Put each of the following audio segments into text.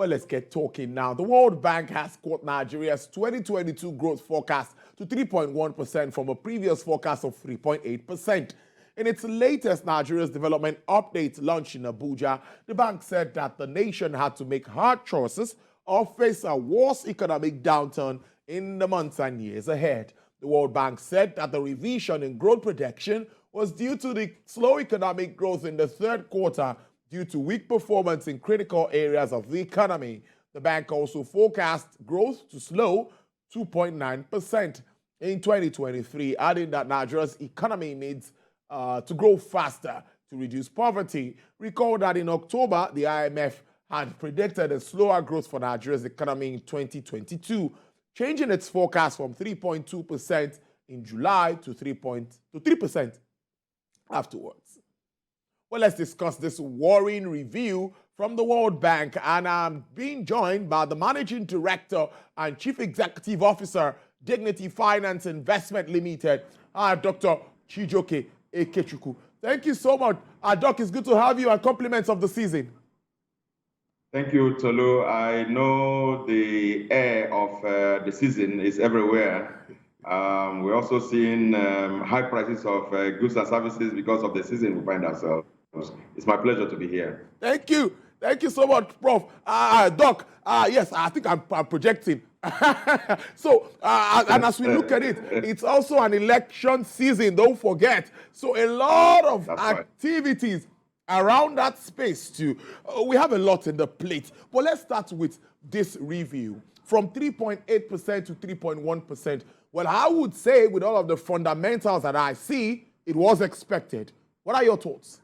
Well, let's get talking now. The World Bank has cut Nigeria's 2022 growth forecast to 3.1% from a previous forecast of 3.8%. In its latest Nigeria's development update launched in Abuja, the bank said that the nation had to make hard choices or face a worse economic downturn in the months and years ahead. The World Bank said that the revision in growth projection was due to the slow economic growth in the third quarter due to weak performance in critical areas of the economy. The bank also forecast growth to slow 2.9% in 2023, adding that Nigeria's economy needs to grow faster to reduce poverty. Recall that in October, the IMF had predicted a slower growth for Nigeria's economy in 2022, changing its forecast from 3.2% in July to 3% afterwards. Well, let's discuss this worrying review from the World Bank, and I'm being joined by the Managing Director and Chief Executive Officer, Dignity Finance Investment Limited, Dr. Chijioke Ikechukwu. Thank you so much. Doc, it's good to have you, and compliments of the season. Thank you, Tolu. I know the air of the season is everywhere. We're also seeing high prices of goods and services because of the season we find ourselves. It's my pleasure to be here. Thank you. Thank you so much, Prof. Doc, yes, I think I'm projecting. So, and as we look at it, it's also an election season, don't forget. So a lot of activities around that space too. We have a lot in the plate. But let's start with this review. From 3.8% to 3.1%. Well, I would say with all of the fundamentals that I see, it was expected. What are your thoughts?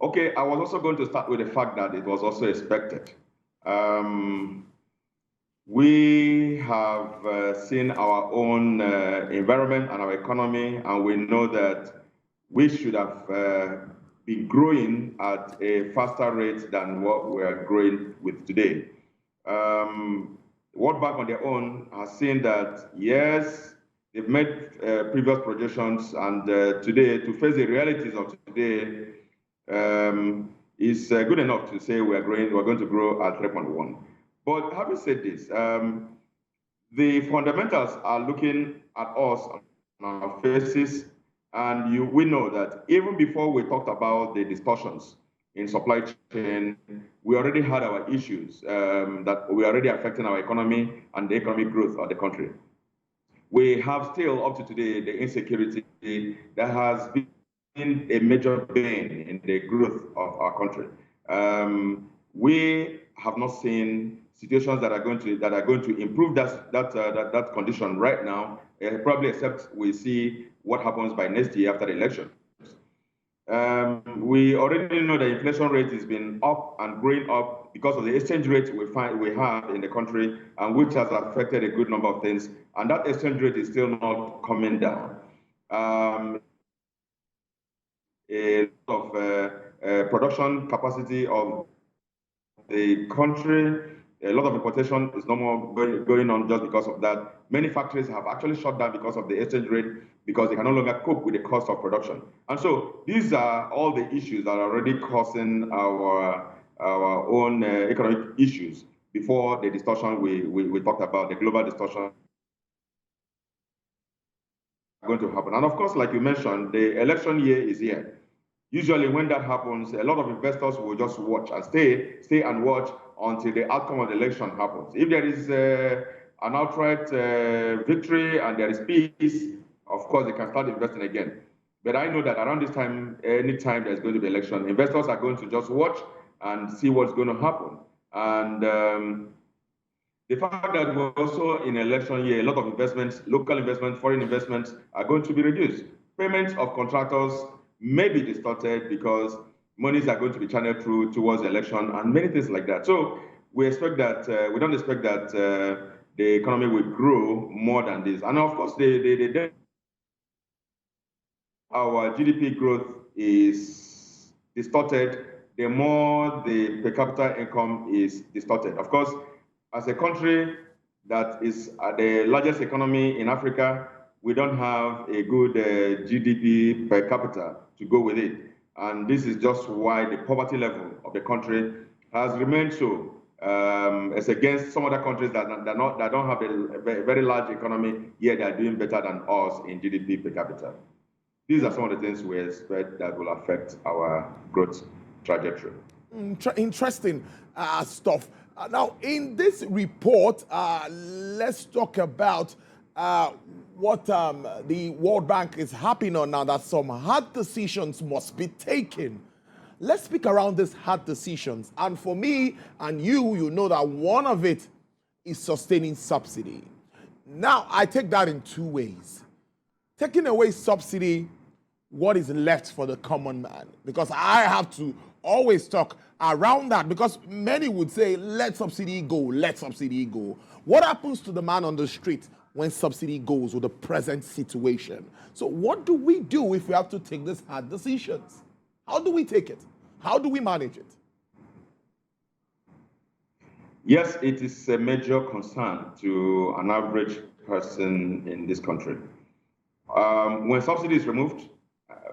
Okay, I was also going to start with the fact that it was also expected. We have seen our own environment and our economy, and we know that we should have been growing at a faster rate than what we are growing with today. World Bank on their own has seen that, yes, they've made previous projections, and today, to face the realities of today, is good enough to say we're going to grow at 3.1. But having said this, the fundamentals are looking at us on our faces, and we know that even before we talked about the distortions in supply chain, we already had our issues that were already affecting our economy and the economic growth of the country. We have still, up to today, the insecurity that has been a major bane in the growth of our country. We have not seen situations that are going to improve that condition right now, probably except we see what happens by next year after the election. We already know the inflation rate has been up and growing up because of the exchange rate we have in the country, and which has affected a good number of things. And that exchange rate is still not coming down. A lot of production capacity of the country, a lot of importation is no more going on just because of that. Many factories have actually shut down because of the exchange rate, because they can no longer cope with the cost of production. And so these are all the issues that are already causing our own economic issues before the distortion we talked about, the global distortion going to happen. And of course, like you mentioned, the election year is here. Usually when that happens, a lot of investors will just watch and stay and watch until the outcome of the election happens. If there is an outright victory and there is peace, of course, they can start investing again. But I know that around this time, anytime there's going to be election, investors are going to just watch and see what's going to happen. And the fact that we're also in election year, a lot of investments, local investments, foreign investments are going to be reduced. Payments of contractors may be distorted because monies are going to be channeled through towards the election and many things like that. So we expect that, we don't expect that the economy will grow more than this. And of course, our GDP growth is distorted, the more the per capita income is distorted. Of course, as a country that is the largest economy in Africa, we don't have a good GDP per capita to go with it. And this is just why the poverty level of the country has remained so as against some other countries that don't have a very large economy, yet they are doing better than us in GDP per capita. These are some of the things we expect that will affect our growth trajectory. Interesting stuff. Now, in this report, let's talk about what the World Bank is harping on now, that some hard decisions must be taken. Let's speak around these hard decisions. And for me and you know that one of it is sustaining subsidy. Now, I take that in two ways. Taking away subsidy, what is left for the common man? Because I have to always talk around that, because many would say, let subsidy go, let subsidy go. What happens to the man on the street when subsidy goes with the present situation? So what do we do if we have to take these hard decisions? How do we take it? How do we manage it? Yes, it is a major concern to an average person in this country. When subsidy is removed,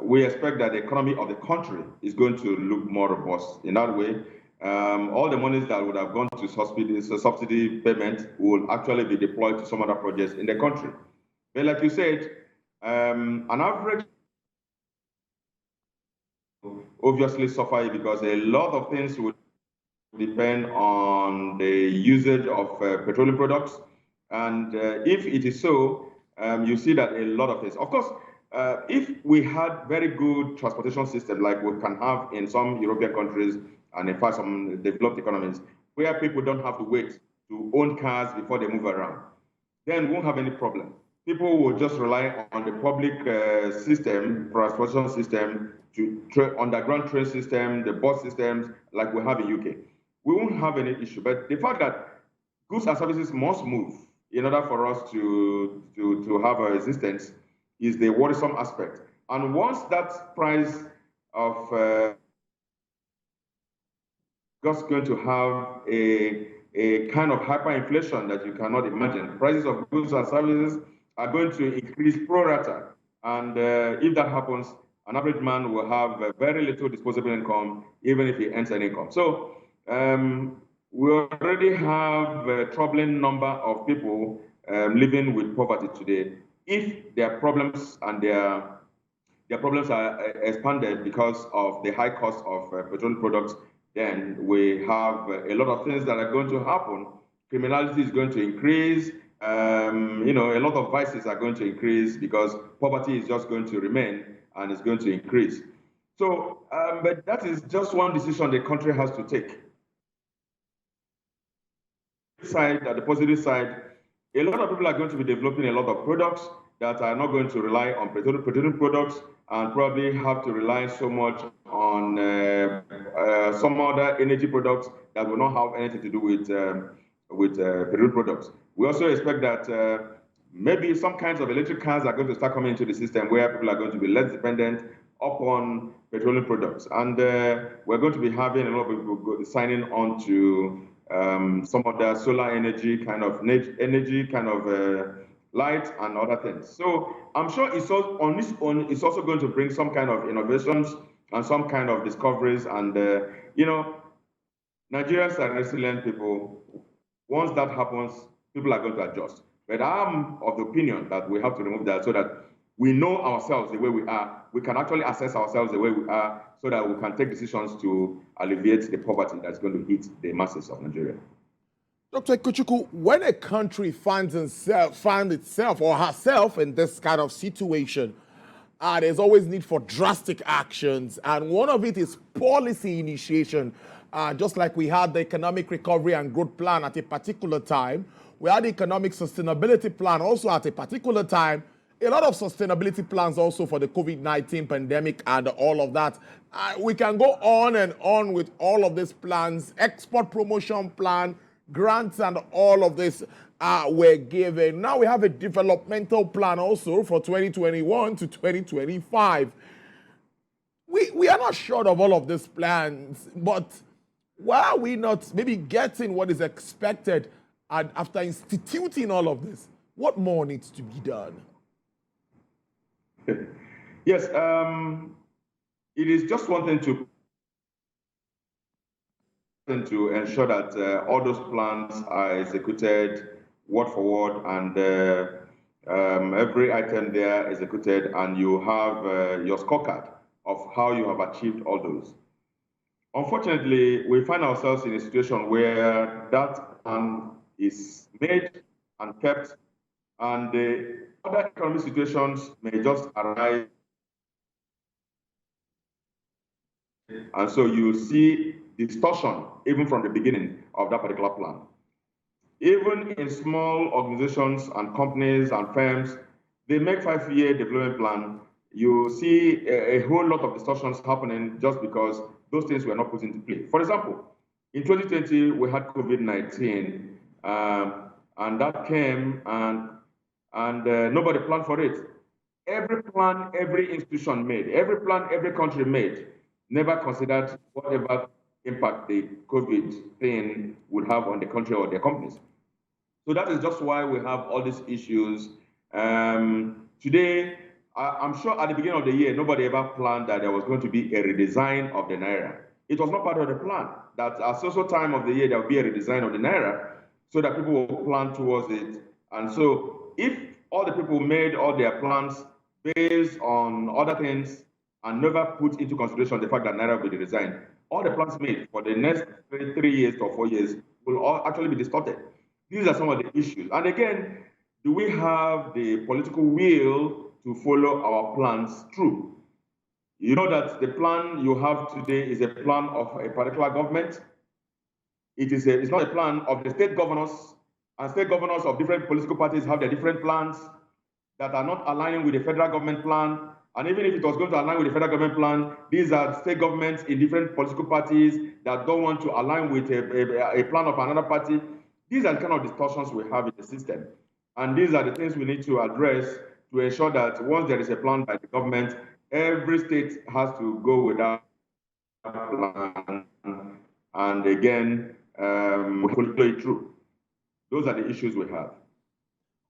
we expect that the economy of the country is going to look more robust. In that way, all the monies that would have gone to subsidy payment will actually be deployed to some other projects in the country. But like you said, an average obviously suffer because a lot of things would depend on the usage of petroleum products. And if it is so, you see that a lot of things. Of course, if we had very good transportation system like we can have in some European countries and in fact some developed economies, where people don't have to wait to own cars before they move around, then we won't have any problem. People will just rely on the public system, transportation system, to underground train system, the bus systems like we have in UK. We won't have any issue. But the fact that goods and services must move in order for us to have a existence is the worrisome aspect. And once that price of just going to have a kind of hyperinflation that you cannot imagine. Prices of goods and services are going to increase pro rata. And if that happens, an average man will have very little disposable income, even if he earns an income. So we already have a troubling number of people living with poverty today. If their problems and their problems are expanded because of the high cost of petroleum products, then we have a lot of things that are going to happen. Criminality is going to increase. A lot of vices are going to increase because poverty is just going to remain and it's going to increase. So, but that is just one decision the country has to take. At the positive side, a lot of people are going to be developing a lot of products that are not going to rely on petroleum products and probably have to rely so much on some other energy products that will not have anything to do with petroleum products. We also expect that maybe some kinds of electric cars are going to start coming into the system where people are going to be less dependent upon petroleum products. And we're going to be having a lot of people signing on to some of the solar energy kind of light and other things. So I'm sure it's also, on its own, it's also going to bring some kind of innovations and some kind of discoveries. And, Nigerians are resilient people. Once that happens, people are going to adjust. But I'm of the opinion that we have to remove that so that we know ourselves the way we are. We can actually assess ourselves the way we are so that we can take decisions to alleviate the poverty that's going to hit the masses of Nigeria. Dr. Ikuchukwu, when a country finds itself or herself in this kind of situation, there's always need for drastic actions. And one of it is policy initiation. Just like we had the Economic Recovery and Growth Plan at a particular time, we had the Economic Sustainability Plan also at a particular time, a lot of sustainability plans also for the COVID-19 pandemic and all of that. We can go on and on with all of these plans, export promotion plan, grants and all of this were given. Now we have a developmental plan also for 2021 to 2025. We are not short of all of these plans, but why are we not maybe getting what is expected after instituting all of this? What more needs to be done? Yes, it is just one thing to to ensure that all those plans are executed word for word, and every item there executed, and you have your scorecard of how you have achieved all those. Unfortunately, we find ourselves in a situation where that plan is made and kept, and the other economic situations may just arise. And so you see distortion even from the beginning of that particular plan. Even in small organizations and companies and firms, they make 5-year development plan. You see a whole lot of distortions happening just because those things were not put into play. For example, in 2020, we had COVID-19, and that came, and nobody planned for it. Every plan, every institution made, every plan, every country made, never considered whatever impact the COVID thing would have on the country or their companies. So that is just why we have all these issues. Today, I'm sure at the beginning of the year, nobody ever planned that there was going to be a redesign of the Naira. It was not part of the plan that at social time of the year, there will be a redesign of the Naira so that people will plan towards it. And so if all the people made all their plans based on other things and never put into consideration the fact that Naira will be redesigned, all the plans made for the next 3 years or 4 years will all actually be distorted. These are some of the issues. And again, do we have the political will to follow our plans through? You know that the plan you have today is a plan of a particular government. It's not a plan of the state governors, and state governors of different political parties have their different plans that are not aligning with the federal government plan. And even if it was going to align with the federal government plan, these are state governments in different political parties that don't want to align with a plan of another party. These are the kind of distortions we have in the system. And these are the things we need to address to ensure that once there is a plan by the government, every state has to go with that plan. And again, we follow it through. Those are the issues we have.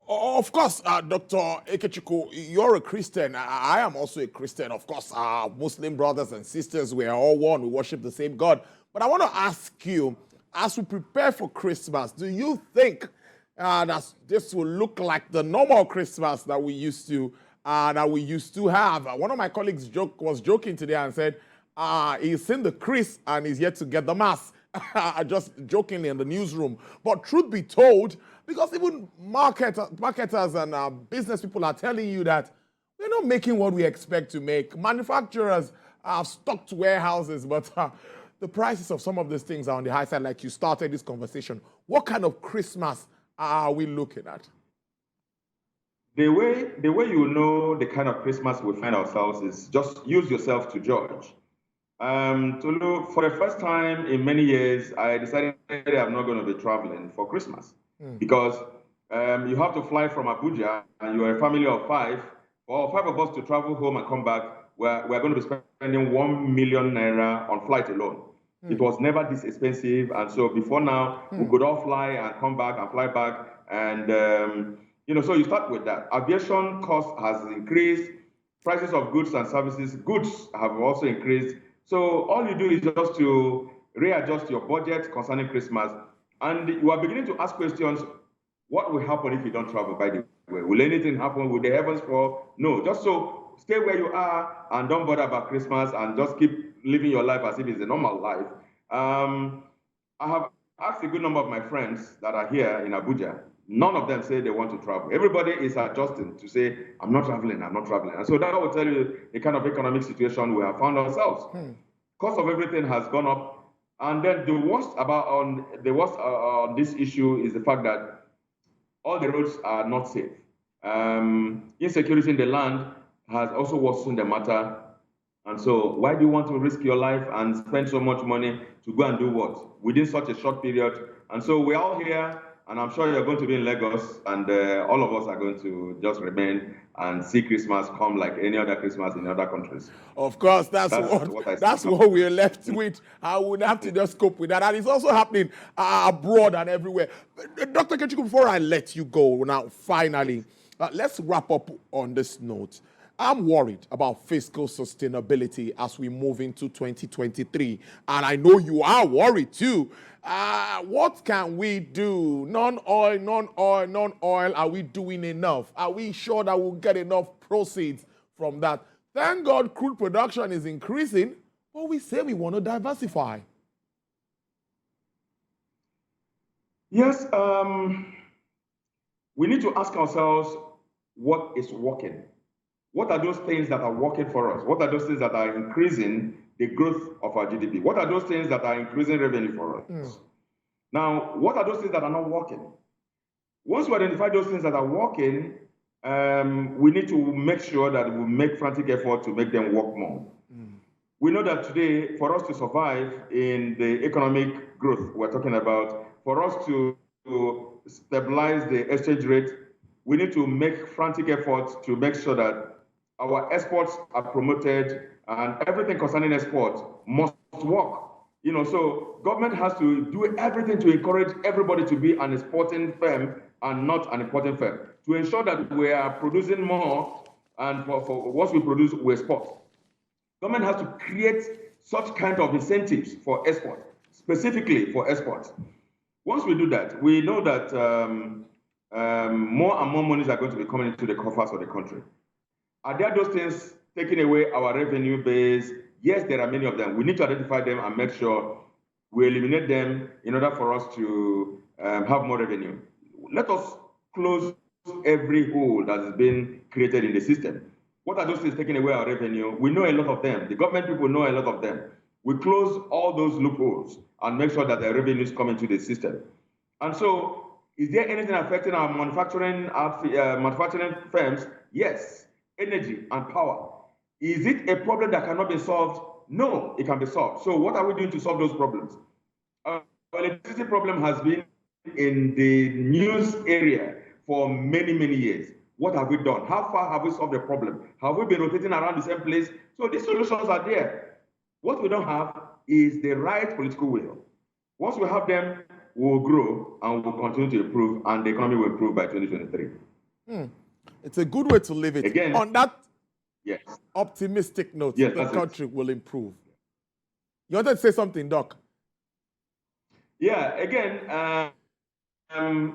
Of course, Dr. Ikechukwu, you're a Christian. I am also a Christian. Of course, our Muslim brothers and sisters, we are all one. We worship the same God. But I want to ask you, as we prepare for Christmas, do you think that this will look like the normal Christmas that we used to have? One of my colleagues was joking today and said he's seen the Chris and he's yet to get the mass. Just jokingly in the newsroom. But truth be told, because even marketers and business people are telling you that we're not making what we expect to make. Manufacturers have stocked warehouses, but the prices of some of these things are on the high side, like you started this conversation. What kind of Christmas are we looking at? The way you know the kind of Christmas we find ourselves is just use yourself to judge. Tolu, for the first time in many years, I decided I'm not going to be traveling for Christmas because you have to fly from Abuja and you're a family of 5. For 5 of us to travel home and come back, we're going to be spending 1 million naira on flight alone. It was never this expensive. And so before now, we could all fly and come back and fly back. And, so you start with that. Aviation cost has increased. Prices of goods and services, goods have also increased. So all you do is just to readjust your budget concerning Christmas. And you are beginning to ask questions, what will happen if you don't travel, by the way? Will anything happen? Will the heavens fall? No, just so stay where you are and don't bother about Christmas and just keep living your life as if it's a normal life. I have asked a good number of my friends that are here in Abuja. None of them say they want to travel. Everybody is adjusting to say, I'm not traveling, I'm not traveling. And so that will tell you the kind of economic situation we have found ourselves. Cost of everything has gone up. And then the worst on this issue is the fact that all the roads are not safe. Insecurity in the land has also worsened the matter. And so why do you want to risk your life and spend so much money to go and do what within such a short period? And so we're all here, and I'm sure you're going to be in Lagos, and all of us are going to just remain and see Christmas come like any other Christmas in other countries. Of course, that's what we're left with. I would have to just cope with that. And it's also happening abroad and everywhere. Dr. Ikechukwu, before I let you go now, finally, let's wrap up on this note. I'm worried about fiscal sustainability as we move into 2023. And I know you are worried too. What can we do? Non-oil, non-oil, non-oil. Are we doing enough? Are we sure that we'll get enough proceeds from that? Thank God crude production is increasing, but we say we want to diversify. Yes, we need to ask ourselves what is working. What are those things that are working for us? What are those things that are increasing the growth of our GDP? What are those things that are increasing revenue for us? Now, what are those things that are not working? Once we identify those things that are working, we need to make sure that we make frantic effort to make them work more. We know that today, for us to survive in the economic growth we're talking about, for us to stabilize the exchange rate, we need to make frantic efforts to make sure that our exports are promoted and everything concerning exports must work. So government has to do everything to encourage everybody to be an exporting firm and not an importing firm, to ensure that we are producing more, and for what we produce, we export. Government has to create such kind of incentives for export, specifically for exports. Once we do that, we know that more and more monies are going to be coming into the coffers of the country. Are there those things taking away our revenue base? Yes, there are many of them. We need to identify them and make sure we eliminate them in order for us to have more revenue. Let us close every hole that has been created in the system. What are those things taking away our revenue? We know a lot of them. The government people know a lot of them. We close all those loopholes and make sure that the revenues come into the system. And so, is there anything affecting our manufacturing firms? Yes. Energy and power. Is it a problem that cannot be solved? No, it can be solved. So what are we doing to solve those problems? Our electricity problem has been in the news area for many, many years. What have we done? How far have we solved the problem? Have we been rotating around the same place? So these solutions are there. What we don't have is the right political will. Once we have them, we'll grow and we'll continue to improve, and the economy will improve by 2023. It's a good way to live it. Again, on that yes, optimistic note, yes, the country will improve. You wanted to say something, Doc? Yeah, again,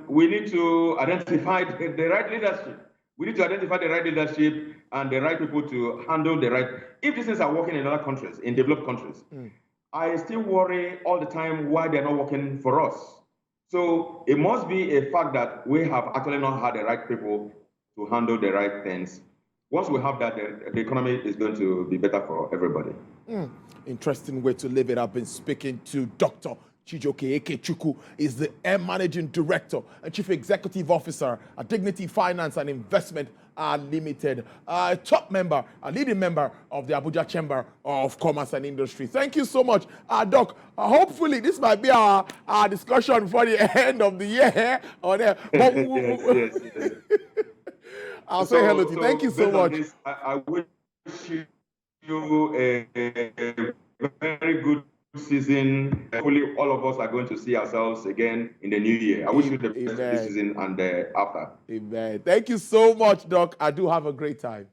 we need to identify the right leadership. We need to identify the right leadership and the right people to handle the right. If these things are working in other countries, in developed countries, I still worry all the time why they're not working for us. So it must be a fact that we have actually not had the right people to handle the right things. Once we have that, the economy is going to be better for everybody. Interesting way to live it. I've been speaking to Dr. Chijioke Ikechukwu, is the Managing Director and Chief Executive Officer at Dignity Finance and Investment Limited, a top member, a leading member of the Abuja Chamber of Commerce and Industry. Thank you so much, Doc. Hopefully, this might be our discussion for the end of the year. Yes. I'll say hello to you. Thank you so much. I wish you a very good season. Hopefully, all of us are going to see ourselves again in the new year. I wish you the best this season and after. Amen. Thank you so much, Doc. I do have a great time.